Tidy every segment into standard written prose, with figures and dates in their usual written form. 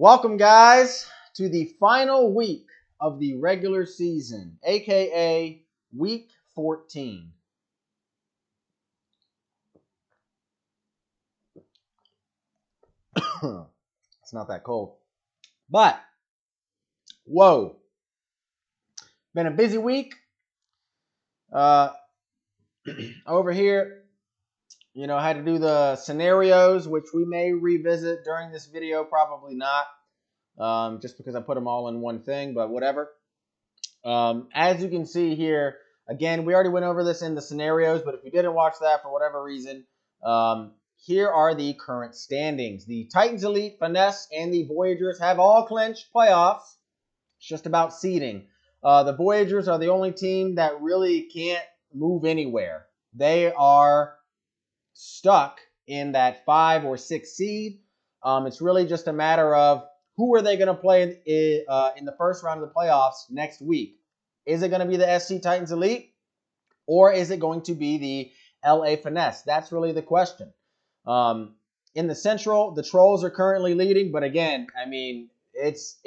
Welcome, guys, to the final week of the regular season, aka week 14. It's not that cold. But, whoa. Been a busy week. Over here, I had to do the scenarios, which we may revisit during this video, probably not, just because I put them all in one thing, but whatever. As you can see here, again, we already went over this in the scenarios, but if you didn't watch that for whatever reason, here are the current standings. The Titans Elite, Finesse, and the Voyagers have all clinched playoffs. It's just about seeding. The Voyagers are the only team that really can't move anywhere. They are stuck in that 5 or 6 seed. It's really just a matter of who are they going to play in the first round of the playoffs next week. Is it going to be the SC Titans Elite, or is it going to be the LA Finesse? That's really the question. In the Central, the Trolls are currently leading, but again, I mean, it's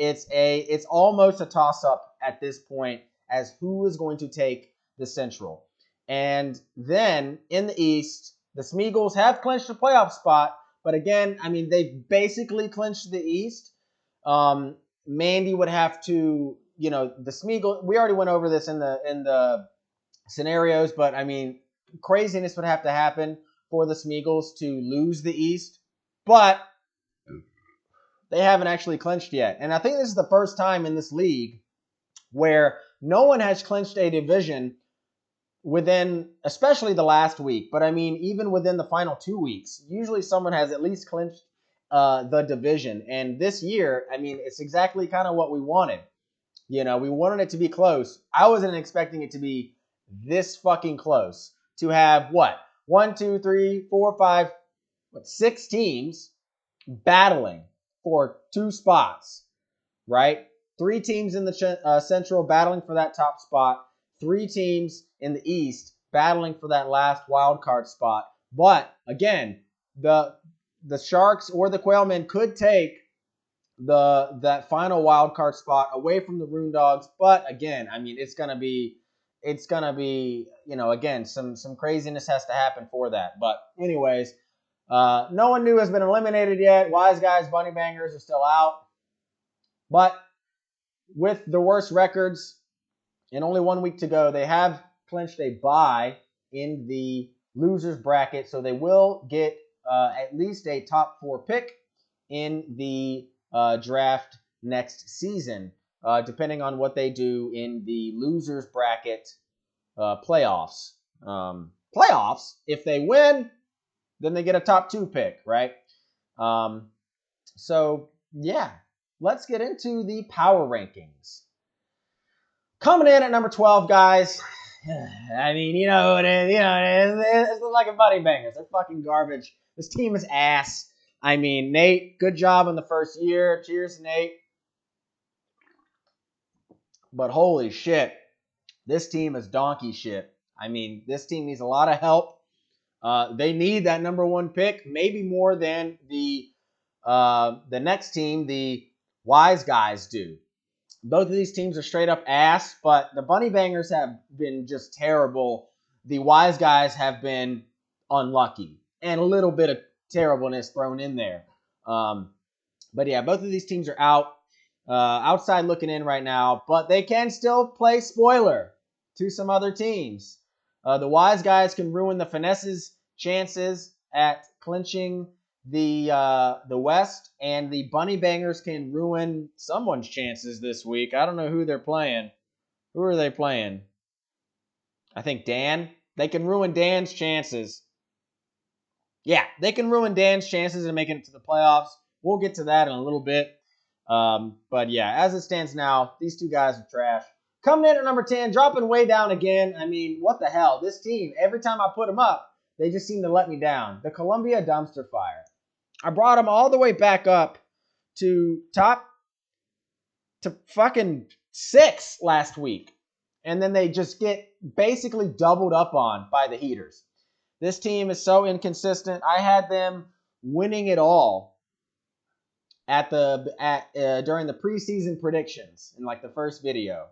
almost a toss-up at this point as who is going to take the Central. And then in the East, the Smeagol's have clinched a playoff spot, but again, I mean, they've basically clinched the East. Mandy would have to, the Smeagol. We already went over this in the scenarios, but I mean, craziness would have to happen for the Smeagol's to lose the East, but they haven't actually clinched yet. And I think this is the first time in this league where no one has clinched a division within, especially the last week, but I mean, even within the final 2 weeks, usually someone has at least clinched the division. And this year, I mean, it's exactly kind of what we wanted. We wanted it to be close. I wasn't expecting it to be this fucking close. To have what? 1, 2, 3, 4, 5, 6 teams battling for 2 spots, right? 3 teams in the Central battling for that top spot. 3 teams in the East battling for that last wild card spot. But again, the Sharks or the Quailmen could take that final wild card spot away from the Rune Dogs. But again, I mean, it's gonna be, again, some craziness has to happen for that. But anyways, no one new has been eliminated yet. Wise Guys, Bunny Bangers are still out. But with the worst records and only 1 week to go, they have clinched a bye in the losers bracket, so they will get at least a top 4 pick in the draft next season, depending on what they do in the losers bracket playoffs. Playoffs, if they win, then they get a top 2 pick, right? So yeah, let's get into the power rankings. Coming in at number 12, guys. I mean, you know what it is. It's like a Bunny Bangers. They're fucking garbage. This team is ass. I mean, Nate, good job in the first year. Cheers, Nate. But holy shit, this team is donkey shit. I mean, this team needs a lot of help. They need that number 1 pick, maybe more than the next team, the Wise Guys, do. Both of these teams are straight up ass, but the Bunny Bangers have been just terrible. The Wise Guys have been unlucky, and a little bit of terribleness thrown in there. But yeah, both of these teams are outside looking in right now, but they can still play spoiler to some other teams. The Wise Guys can ruin the Finesse's chances at clinching the West, and the Bunny Bangers can ruin someone's chances this week. I don't know who they're playing. Who are they playing? I think Dan. They can ruin Dan's chances. Yeah, they can ruin Dan's chances of making it to the playoffs. We'll get to that in a little bit. But yeah, as it stands now, these 2 guys are trash. Coming in at number 10, dropping way down again. I mean, what the hell? This team, every time I put them up, they just seem to let me down. The Columbia Dumpster Fire. I brought them all the way back up to fucking 6 last week. And then they just get basically doubled up on by the Heaters. This team is so inconsistent. I had them winning it all during the preseason predictions in like the first video,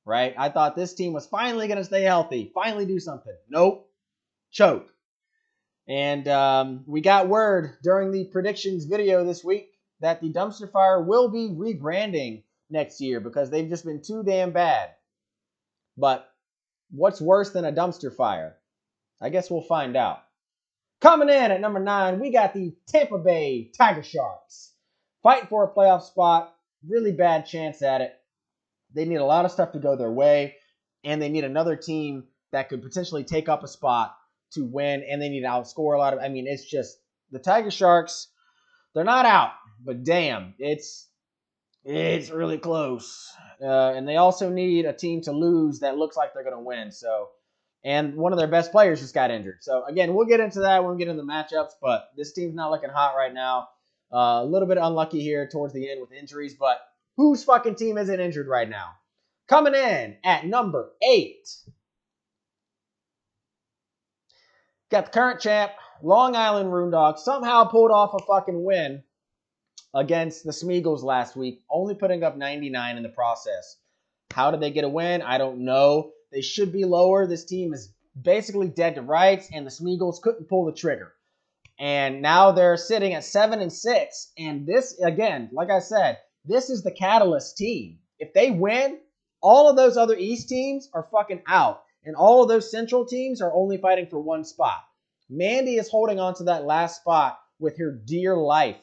right? I thought this team was finally going to stay healthy, finally do something. Nope, choke. And we got word during the predictions video this week that the Dumpster Fire will be rebranding next year because they've just been too damn bad. But what's worse than a dumpster fire? I guess we'll find out. Coming in at number 9, we got the Tampa Bay Tiger Sharks. Fighting for a playoff spot. Really bad chance at it. They need a lot of stuff to go their way, and they need another team that could potentially take up a spot to win, and they need to outscore a lot of... I mean, it's just... The Tiger Sharks, they're not out, but damn, it's really close. And they also need a team to lose that looks like they're going to win. And one of their best players just got injured. So, again, we'll get into that when we get into the matchups, but this team's not looking hot right now. A little bit unlucky here towards the end with injuries, but whose fucking team isn't injured right now? Coming in at number 8. Got the current champ, Long Island Roondogs, somehow pulled off a fucking win against the Smeagol's last week, only putting up 99 in the process. How did they get a win? I don't know. They should be lower. This team is basically dead to rights, and the Smeagol's couldn't pull the trigger. And now they're sitting at 7-6. And this, again, like I said, this is the catalyst team. If they win, all of those other East teams are fucking out. And all of those Central teams are only fighting for one spot. Mandy is holding on to that last spot with her dear life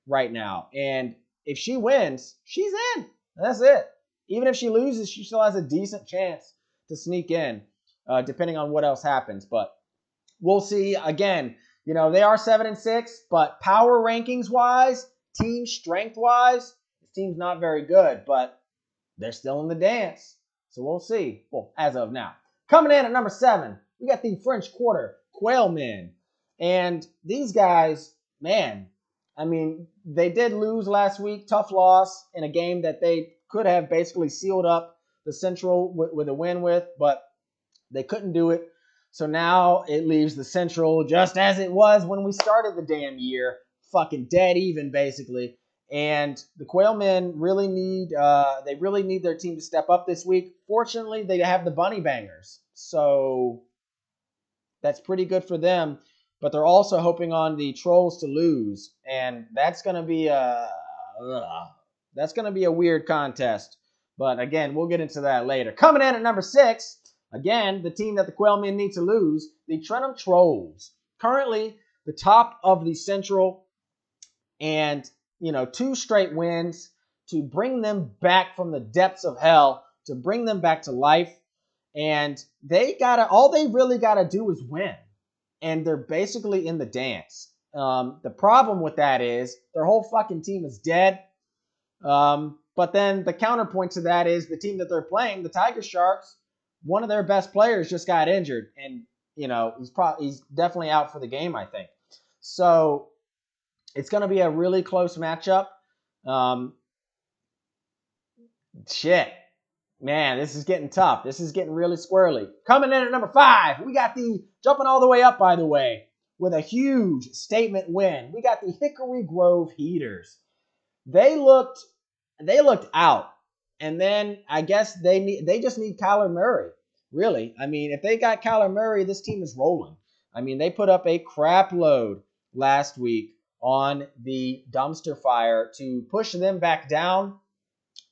right now. And if she wins, she's in. That's it. Even if she loses, she still has a decent chance to sneak in, depending on what else happens. But we'll see. Again, you know, they are 7-6, but power rankings-wise, team strength-wise, this team's not very good, but they're still in the dance. So we'll see. Well, as of now. Coming in at number 7, we got the French Quarter Quailmen. And these guys, man, I mean, they did lose last week. Tough loss in a game that they could have basically sealed up the Central with a win with, but they couldn't do it. So now it leaves the Central just as it was when we started the damn year. Fucking dead even, basically. And the Quailmen really need their team to step up this week. Fortunately, they have the Bunny Bangers. So that's pretty good for them. But they're also hoping on the Trolls to lose. And that's going to be a weird contest. But again, we'll get into that later. Coming in at number 6, again, the team that the Quailmen need to lose, the Trentham Trolls. Currently, the top of the Central, and 2 straight wins to bring them back from the depths of hell, to bring them back to life. And all they really gotta do is win. And they're basically in the dance. The problem with that is their whole fucking team is dead. But then the counterpoint to that is the team that they're playing, the Tiger Sharks, one of their best players just got injured. And, he's definitely out for the game, I think. So it's going to be a really close matchup. Man, this is getting tough. This is getting really squirrely. Coming in at number 5, we got the, jumping all the way up, by the way, with a huge statement win. We got the Hickory Grove Heaters. They looked out. And then I guess they just need Kyler Murray, really. I mean, if they got Kyler Murray, this team is rolling. I mean, they put up a crap load last week on the Dumpster Fire to push them back down.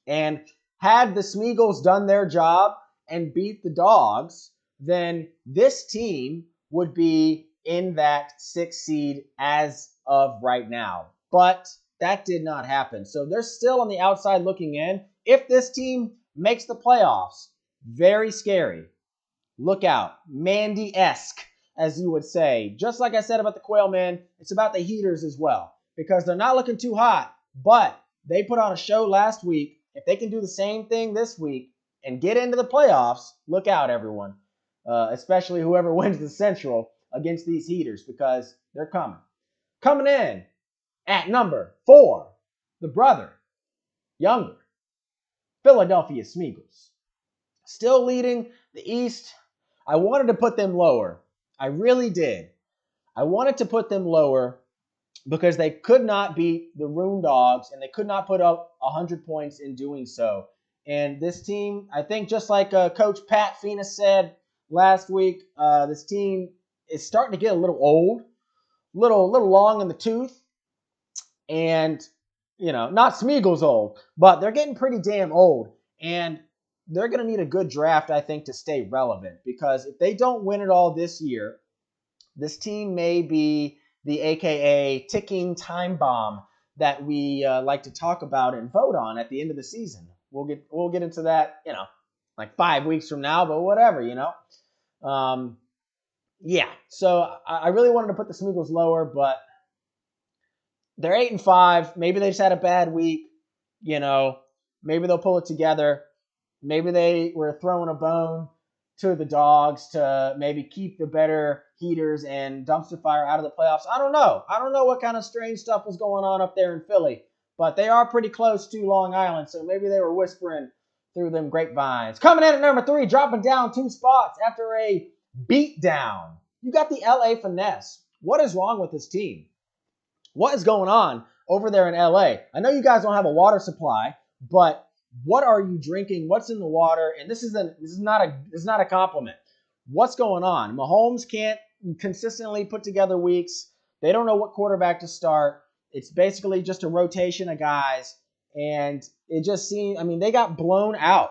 And had the Smeagol's done their job and beat the Dogs, then this team would be in that 6th seed as of right now. But that did not happen. So they're still on the outside looking in. If this team makes the playoffs, very scary. Look out. Mandy-esque, as you would say. Just like I said about the Quailmen, it's about the Heaters as well. Because they're not looking too hot, but they put on a show last week. If they can do the same thing this week and get into the playoffs, look out, everyone. Especially whoever wins the Central against these Heaters, because they're coming. Coming in at number 4, the brother, younger, Philadelphia Smeagol's. Still leading the East. I wanted to put them lower. I really did. I wanted to put them lower because they could not beat the Roon Dogs, and they could not put up 100 points in doing so. And this team, I think just like Coach Pat Fina said last week, this team is starting to get a little old, little long in the tooth. And, not Smeagol's old, but they're getting pretty damn old. And they're going to need a good draft, I think, to stay relevant. Because if they don't win it all this year, this team may be the AKA ticking time bomb that we like to talk about and vote on at the end of the season. We'll get into that, like 5 weeks from now, but whatever, Yeah, so I really wanted to put the Smeagol's lower, but they're 8-5. Maybe they just had a bad week, Maybe they'll pull it together. Maybe they were throwing a bone to the Dogs to maybe keep the better Heaters and Dumpster Fire out of the playoffs. I don't know. I don't know what kind of strange stuff was going on up there in Philly, but they are pretty close to Long Island, so maybe they were whispering through them grapevines. Coming in at number 3, dropping down 2 spots after a beatdown. You got the LA Finesse. What is wrong with this team? What is going on over there in LA? I know you guys don't have a water supply, but what are you drinking? What's in the water? And this is not a compliment. What's going on? Mahomes can't consistently put together weeks. They don't know what quarterback to start. It's basically just a rotation of guys. And it just seems, they got blown out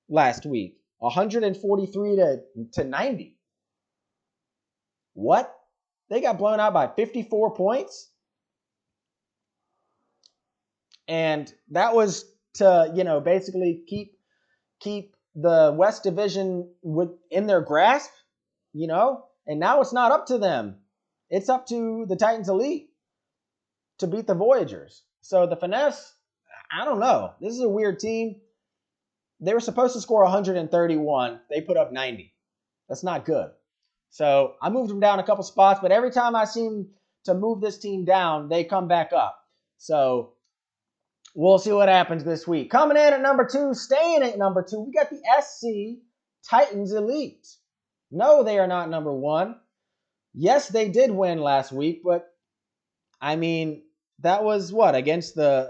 last week. 143 to 90. What? They got blown out by 54 points? And that was to, basically keep the West Division in their grasp, and now it's not up to them. It's up to the Titans Elite to beat the Voyagers. So the Finesse, I don't know. This is a weird team. They were supposed to score 131. They put up 90. That's not good. So I moved them down a couple spots, but every time I seem to move this team down, they come back up. So we'll see what happens this week. Coming in at number 2, staying at number 2, we got the SC Titans Elite. No, they are not number 1. Yes, they did win last week, but that was what? Against the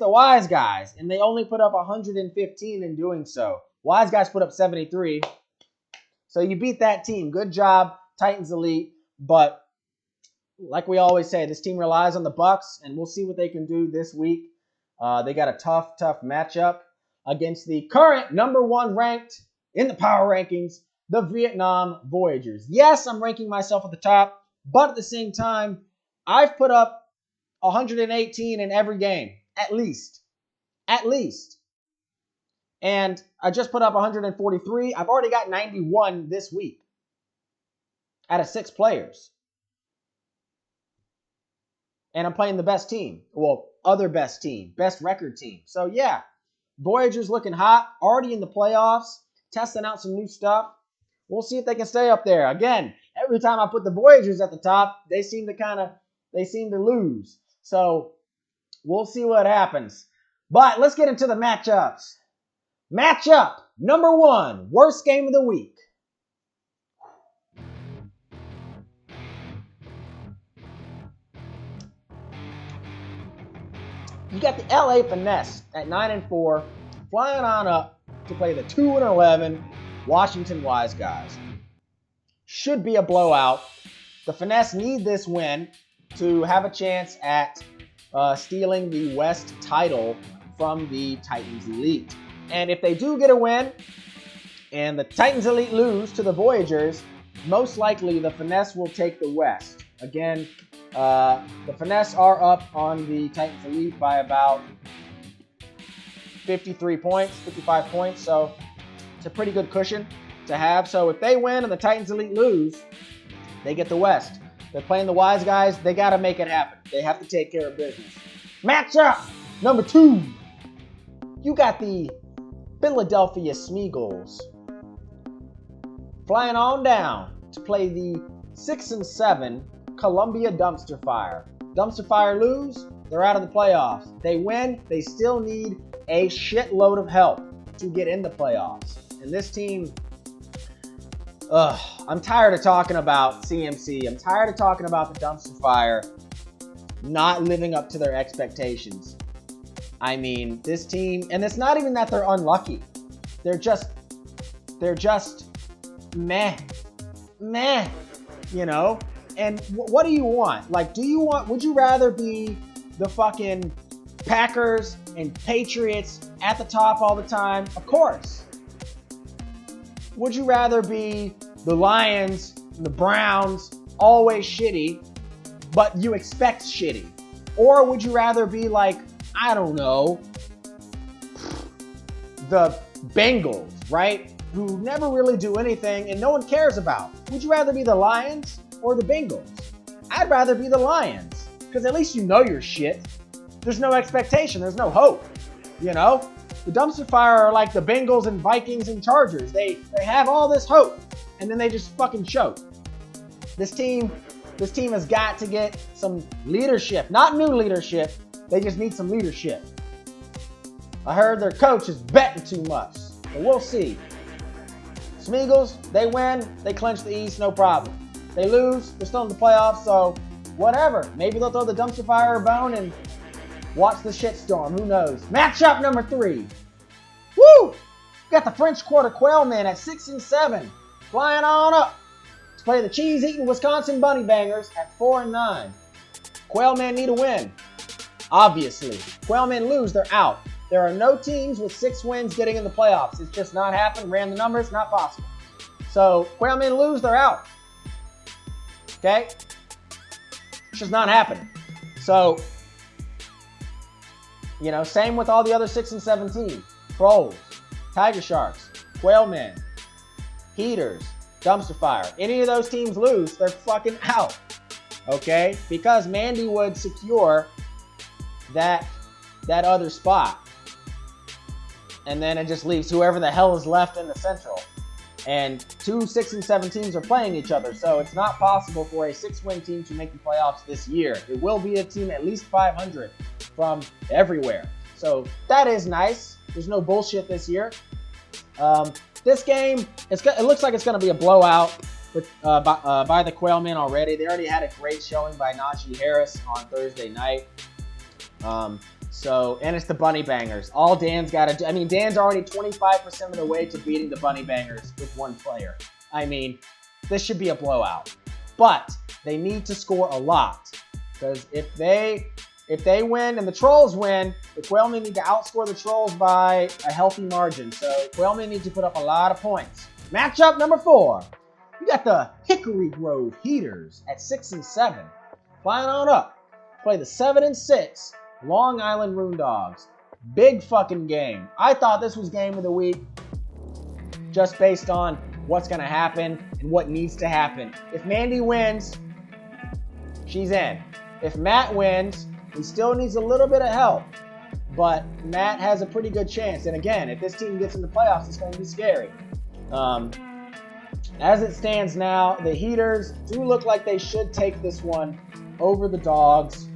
Wise Guys, and they only put up 115 in doing so. Wise Guys put up 73. So you beat that team. Good job, Titans Elite. But like we always say, this team relies on the Bucks, and we'll see what they can do this week. They got a tough matchup against the current number 1 ranked in the power rankings, the Vietnam Voyagers. Yes, I'm ranking myself at the top, but at the same time, I've put up 118 in every game, at least. And I just put up 143. I've already got 91 this week out of 6 players. And I'm playing the best team. Well, other best team, best record team. So yeah, Voyagers looking hot, already in the playoffs, testing out some new stuff. We'll see if they can stay up there. Again, every time I put the Voyagers at the top, they seem to lose. So we'll see what happens. But let's get into the matchups. Matchup number 1, worst game of the week. You got the LA Finesse at 9-4, flying on up to play the 2-11 Washington Wise Guys. Should be a blowout. The Finesse need this win to have a chance at stealing the West title from the Titans Elite. And if they do get a win and the Titans Elite lose to the Voyagers, most likely the Finesse will take the West. Again, the Finesse are up on the Titans Elite by about 55 points. So it's a pretty good cushion to have. So if they win and the Titans Elite lose, they get the West. They're playing the Wise Guys. They got to make it happen. They have to take care of business. Matchup number 2. You got the Philadelphia Smeagol's flying on down to play the 6-7 Columbia Dumpster Fire. Dumpster Fire lose, they're out of the playoffs. They win, they still need a shitload of help to get in the playoffs. And this team, I'm tired of talking about CMC. I'm tired of talking about the Dumpster Fire. not living up to their expectations. I mean, this team, and it's not even that they're unlucky. They're just meh, you know? And what do you want? Like, would you rather be the fucking Packers and Patriots at the top all the time? Of course. Would you rather be the Lions and the Browns, always shitty, but you expect shitty? Or would you rather be like, I don't know, the Bengals, right? Who never really do anything and no one cares about. Would you rather be the Lions or the Bengals? I'd rather be the Lions, because at least you know your shit. There's no expectation. There's no hope, you know? The dumpster fire are like the Bengals and Vikings and Chargers. They have all this hope, and then they just fucking choke. This team has got to get some leadership. Not new leadership. They just need some leadership. I heard their coach is betting too much, but we'll see. Smeagol's, they win, they clinch the East, no problem. They lose, they're still in the playoffs, so whatever. Maybe they'll throw the dumpster fire a bone and watch the shitstorm. Who knows? Matchup number 3. Woo! Got the French Quarter Quailmen at 6-7, flying on up to play the cheese-eating Wisconsin Bunny Bangers at 4-9. Quailmen need a win. Obviously. Quailmen lose, they're out. There are no teams with 6 wins getting in the playoffs. It's just not happened. Ran the numbers, not possible. So, Quailmen lose, they're out. Okay? It's just not happening. So, you know, same with all the other 6 and 7 teams. Trolls, Tiger Sharks, Quailmen, Heaters, Dumpster Fire. Any of those teams lose, they're fucking out. Okay? Because Mandy would secure that other spot. And then it just leaves whoever the hell is left in the Central. And 2 6 and 7 teams are playing each other, so it's not possible for a 6-win team to make the playoffs this year. It will be a team at least 500 from everywhere. So that is nice. There's no bullshit this year. This game, it looks like it's going to be a blowout by the Quailmen already. They already had a great showing by Najee Harris on Thursday night. And it's the Bunny Bangers. All Dan's got to do, I mean, Dan's already 25% of the way to beating the Bunny Bangers with one player. I mean, this should be a blowout. But they need to score a lot. Because if they win and the Trolls win, the Quailmen need to outscore the Trolls by a healthy margin. So Quailmen need to put up a lot of points. Matchup number 4. You got the Hickory Grove Heaters at 6-7. Flying on up. Play the 7-6 Long Island Moondogs. Big fucking game. I thought this was game of the week just based on what's going to happen and what needs to happen. If Mandy wins, she's in. If Matt wins, he still needs a little bit of help. But Matt has a pretty good chance. And again, if this team gets in the playoffs, it's going to be scary. As it stands now, the Heaters do look like they should take this one over the Dogs.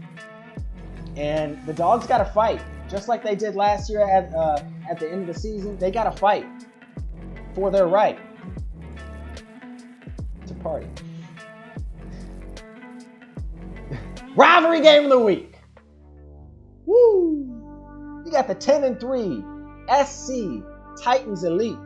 And the Dogs got to fight. Just like they did last year at the end of the season. They got to fight for their right to party. Rivalry game of the week. Woo! You got the 10-3 SC Titans Elite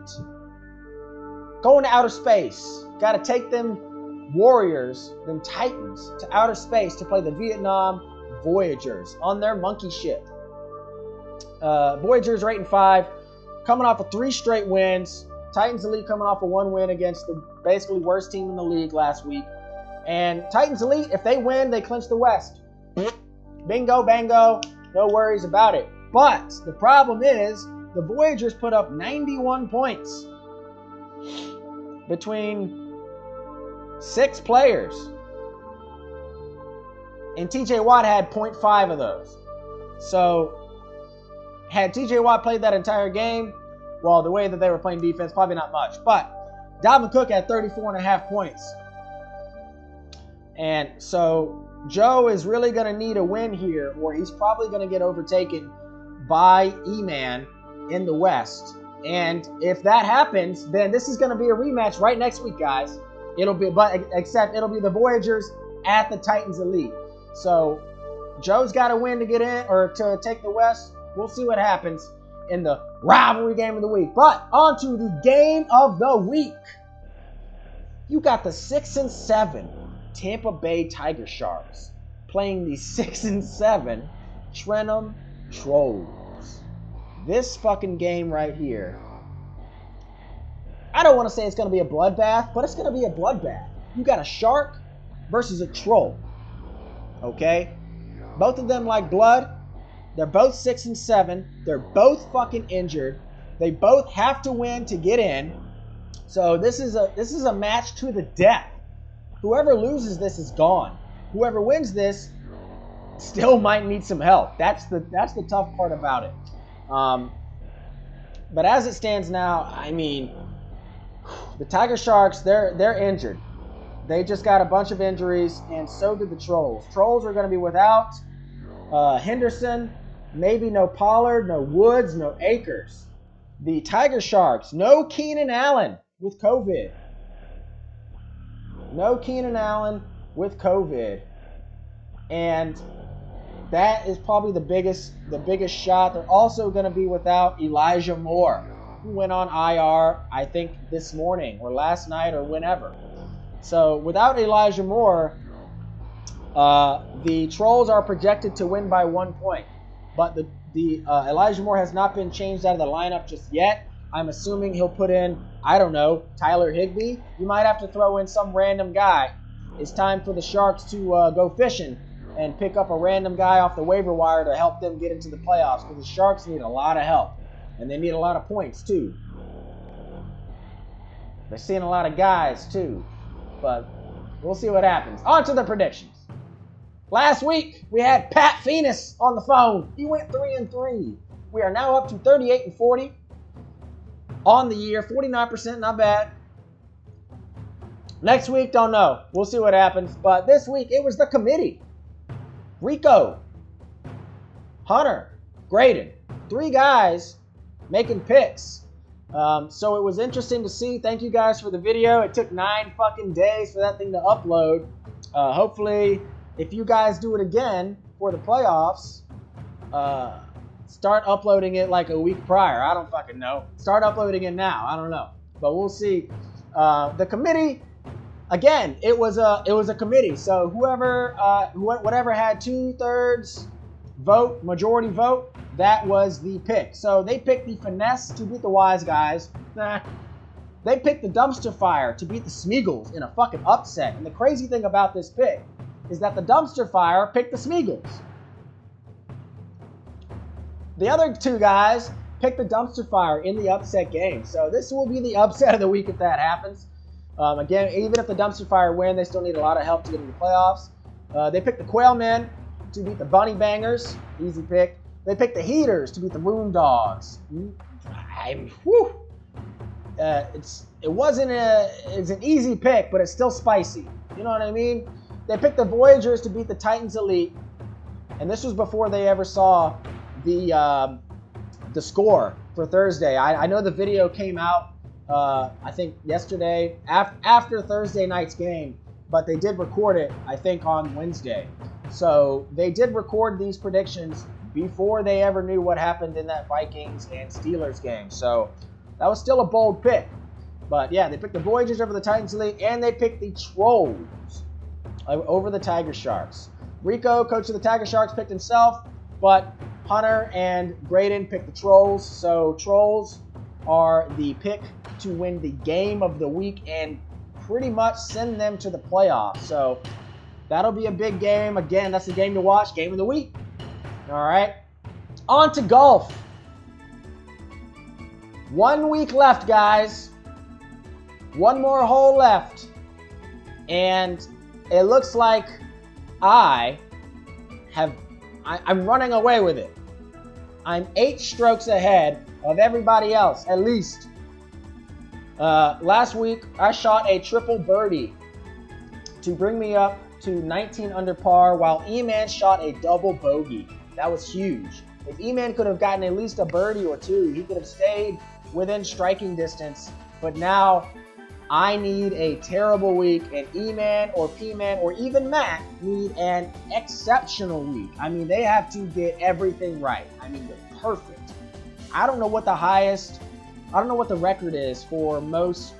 going to outer space. Got to take them Warriors, them Titans, to outer space to play the Vietnam Voyagers on their monkey ship. Voyagers are 8-5, coming off of 3 straight wins. Titans Elite coming off of 1 win against the basically worst team in the league last week. And Titans Elite, if they win, they clinch the West. Bingo, bango, no worries about it. But the problem is, the Voyagers put up 91 points between 6 players. And TJ Watt had 0.5 of those. So, had TJ Watt played that entire game, well, the way that they were playing defense, probably not much. But Dalvin Cook had 34.5 points. And so, Joe is really going to need a win here, or he's probably going to get overtaken by E-Man in the West. And if that happens, then this is going to be a rematch right next week, guys. Except it'll be the Voyagers at the Titans Elite. So Joe's got to win to get in or to take the West. We'll see what happens in the rivalry game of the week. But on to the game of the week. You got the 6-7 Tampa Bay Tiger Sharks playing the 6-7 Trenton Trolls. This fucking game right here, I don't want to say it's going to be a bloodbath, but it's going to be a bloodbath. You got a shark versus a troll. Okay? Both of them like blood. They're both 6-7. They're both fucking injured. They both have to win to get in. So this is a match to the death. Whoever loses this is gone. Whoever wins this still might need some help. That's the tough part about it. But as it stands now, I mean, the Tiger Sharks, they're injured. They just got a bunch of injuries, and so did the Trolls. Trolls are going to be without Henderson, maybe no Pollard, no Woods, no Akers. The Tiger Sharks, no Keenan Allen with COVID. No Keenan Allen with COVID. And that is probably the biggest shot. They're also going to be without Elijah Moore, who went on IR, I think, this morning or last night or whenever. So without Elijah Moore, the Trolls are projected to win by 1 point. But the Elijah Moore has not been changed out of the lineup just yet. I'm assuming he'll put in, I don't know, Tyler Higbee. You might have to throw in some random guy. It's time for the Sharks to go fishing and pick up a random guy off the waiver wire to help them get into the playoffs, because the Sharks need a lot of help. And they need a lot of points, too. They're seeing a lot of guys, too. But we'll see what happens. On to the predictions. Last week, we had Pat Phoenix on the phone. He went 3-3. We are now up to 38-40 on the year. 49%, not bad. Next week, don't know. We'll see what happens. But this week, it was the committee. Rico, Hunter, Graydon. 3 guys making picks. So it was interesting to see. Thank you guys for the video. It took 9 fucking days for that thing to upload. Hopefully, if you guys do it again for the playoffs, start uploading it like a week prior. I don't fucking know. Start uploading it now. I don't know. But we'll see. The committee, again, it was a committee. So whatever had 2/3 vote, majority vote, that was the pick. So they picked the finesse to beat the wise guys. They picked the dumpster fire to beat the Smeagol's in a fucking upset. And the crazy thing about this pick is that the dumpster fire picked the Smeagol's. The other 2 guys picked the dumpster fire in the upset game. So this will be the upset of the week if that happens. Again, even if the dumpster fire win, they still need a lot of help to get into the playoffs. They picked the Quail Men to beat the Bunny Bangers. Easy pick. They picked the Heaters to beat the Moon Dogs. It's an easy pick, but it's still spicy. You know what I mean? They picked the Voyagers to beat the Titans Elite, and this was before they ever saw the score for Thursday. I know the video came out, I think yesterday after Thursday night's game, but they did record it, I think, on Wednesday. So they did record these predictions before they ever knew what happened in that Vikings and Steelers game. So that was still a bold pick. But yeah, they picked the Voyagers over the Titans Elite, and they picked the Trolls over the Tiger Sharks. Rico, coach of the Tiger Sharks, picked himself, but Hunter and Graydon picked the Trolls. So Trolls are the pick to win the game of the week and pretty much send them to the playoffs. So that'll be a big game. Again, that's the game to watch, game of the week. All right, on to golf. 1 week left, guys. 1 more hole left. And it looks like I'm running away with it. I'm 8 strokes ahead of everybody else, at least. Last week, I shot a triple birdie to bring me up to 19 under par, while E-Man shot a double bogey. That was huge. If E-Man could have gotten at least a birdie or 2, he could have stayed within striking distance. But now I need a terrible week, and E-Man or P-Man or even Matt need an exceptional week. I mean, they have to get everything right. I mean, they're perfect. I don't know what the record is for most,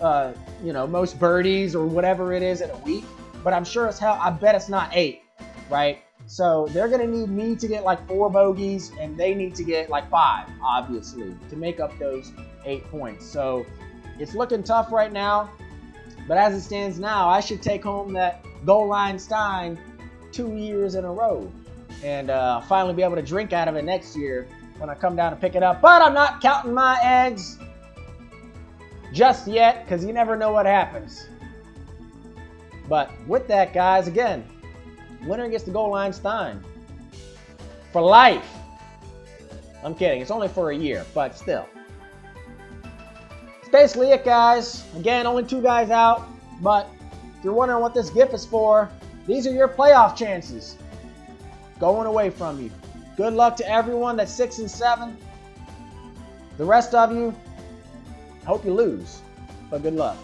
most birdies or whatever it is in a week, but I'm sure as hell, I bet it's not 8, right? So they're going to need me to get like 4 bogeys, and they need to get like 5, obviously, to make up those 8 points. So it's looking tough right now, but as it stands now, I should take home that goal line Stein 2 years in a row and finally be able to drink out of it next year when I come down to pick it up. But I'm not counting my eggs just yet, because you never know what happens. But with that, guys, again, winner gets the goal line Stein for life. I'm kidding. It's only for a year, but still. That's basically it, guys. Again, only 2 guys out, but if you're wondering what this gift is for, these are your playoff chances going away from you. Good luck to everyone that's 6 and 7. The rest of you, I hope you lose, but good luck.